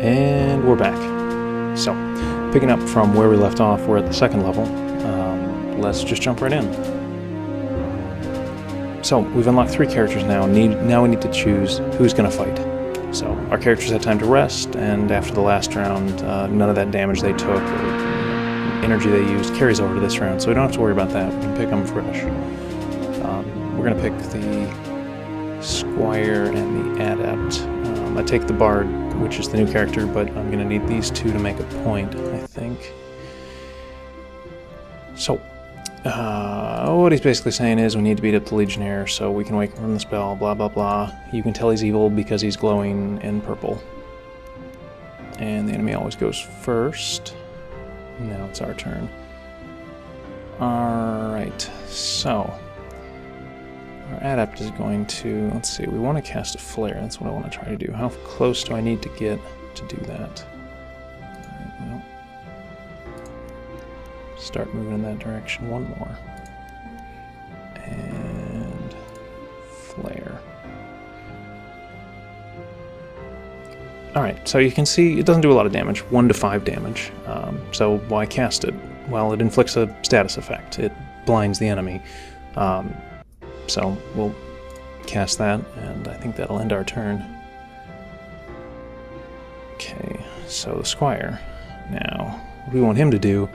And we're back. So, picking up from where we left off, we're at the second level. Let's just jump right in. So, we've unlocked 3 characters now. Now we need to choose who's going to fight. So, our characters had time to rest, and after the last round, none of that damage they took or energy they used carries over to this round, so we don't have to worry about that. We can pick them fresh. We're going to pick the Squire and the Adept. I take the Bard, which is the new character, but I'm going to need these 2 to make a point, I think. So, what he's basically saying is we need to beat up the Legionnaire so we can wake him from the spell, blah blah blah. You can tell he's evil because he's glowing in purple. And the enemy always goes first. Now it's our turn. Alright, so our Adept is going to, let's see, we want to cast a Flare. That's what I want to try to do. How close do I need to get to do that? Alright, well, start moving in that direction. One more. And Flare. Alright, so you can see it doesn't do a lot of damage, 1 to 5 damage. So why cast it? Well, it inflicts a status effect. It blinds the enemy. So we'll cast that, and I think that'll end our turn. Okay, so the Squire. Now, what we want him to do,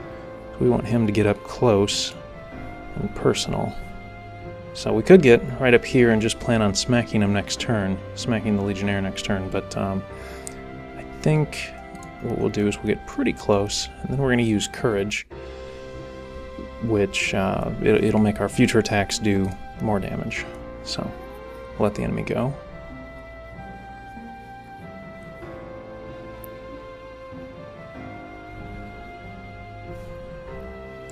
we want him to get up close and personal. So we could get right up here and just plan on smacking him next turn, smacking the Legionnaire next turn, but I think what we'll do is we'll get pretty close, and then we're going to use Courage, which it'll make our future attacks do more damage. So we'll let the enemy go.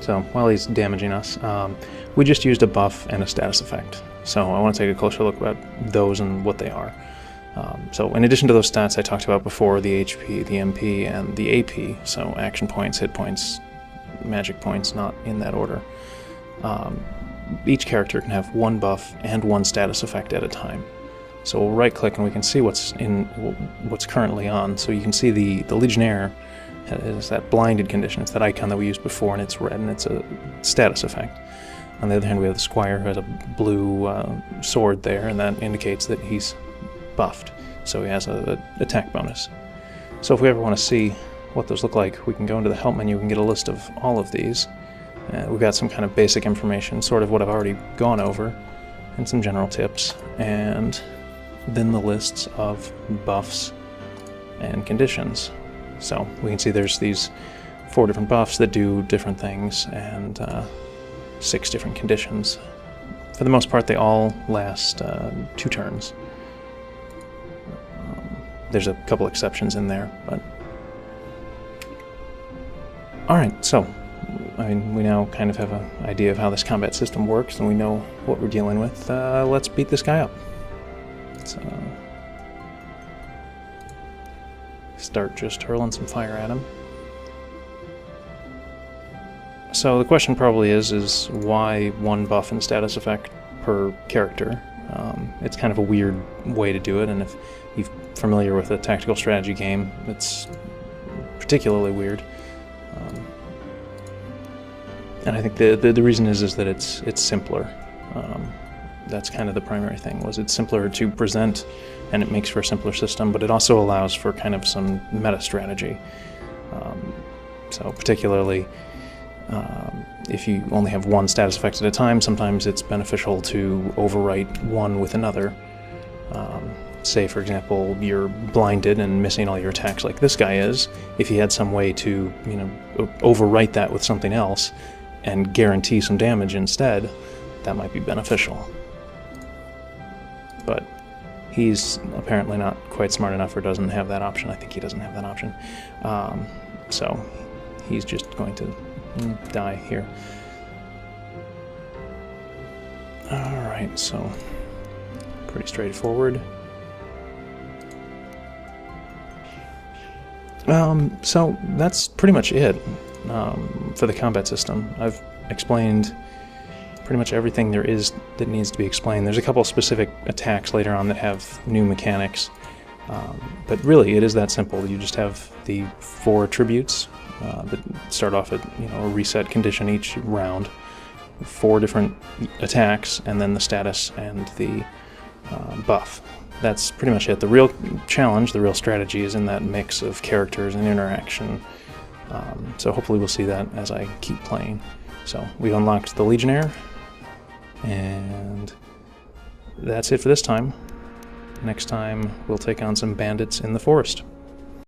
So while he's damaging us, we just used a buff and a status effect. So I want to take a closer look at those and what they are. So in addition to those stats I talked about before, the HP, the MP, and the AP, so action points, hit points, magic points, not in that order, each character can have 1 buff and 1 status effect at a time. So we'll right click and we can see what's currently on. So you can see the Legionnaire is that blinded condition. It's that icon that we used before, and it's red, and it's a status effect. On the other hand, we have the Squire, who has a blue sword there, and that indicates that he's buffed, so he has an attack bonus. So if we ever want to see what those look like, we can go into the help menu and get a list of all of these. We've got some kind of basic information, sort of what I've already gone over, and some general tips, and then the lists of buffs and conditions. So we can see there's these 4 different buffs that do different things, and 6 different conditions. For the most part, they all last 2 turns. There's a couple exceptions in there, but... Alright, so, I mean, we now kind of have an idea of how this combat system works, and we know what we're dealing with. Let's beat this guy up. Let's start just hurling some fire at him. So the question probably is why 1 buff and status effect per character? It's kind of a weird way to do it, and if you're familiar with a tactical strategy game, it's particularly weird. And I think the reason is that it's simpler. That's kind of the primary thing, was it's simpler to present, and it makes for a simpler system, but it also allows for kind of some meta strategy. So particularly if you only have 1 status effect at a time, sometimes it's beneficial to overwrite 1 with another. Say, for example, you're blinded and missing all your attacks like this guy is. If he had some way to, overwrite that with something else and guarantee some damage instead, that might be beneficial. But he's apparently not quite smart enough, or doesn't have that option. I think he doesn't have that option. So he's just going to die here. Alright, so pretty straightforward. So that's pretty much it for the combat system. I've explained pretty much everything there is that needs to be explained. There's a couple specific attacks later on that have new mechanics, But really, it is that simple. You just have the 4 attributes that start off at a reset condition each round, 4 different attacks, and then the status and the buff. That's pretty much it. The real challenge, the real strategy is in that mix of characters and interaction. So hopefully we'll see that as I keep playing. So we've unlocked the Legionnaire, and that's it for this time. Next time we'll take on some bandits in the forest.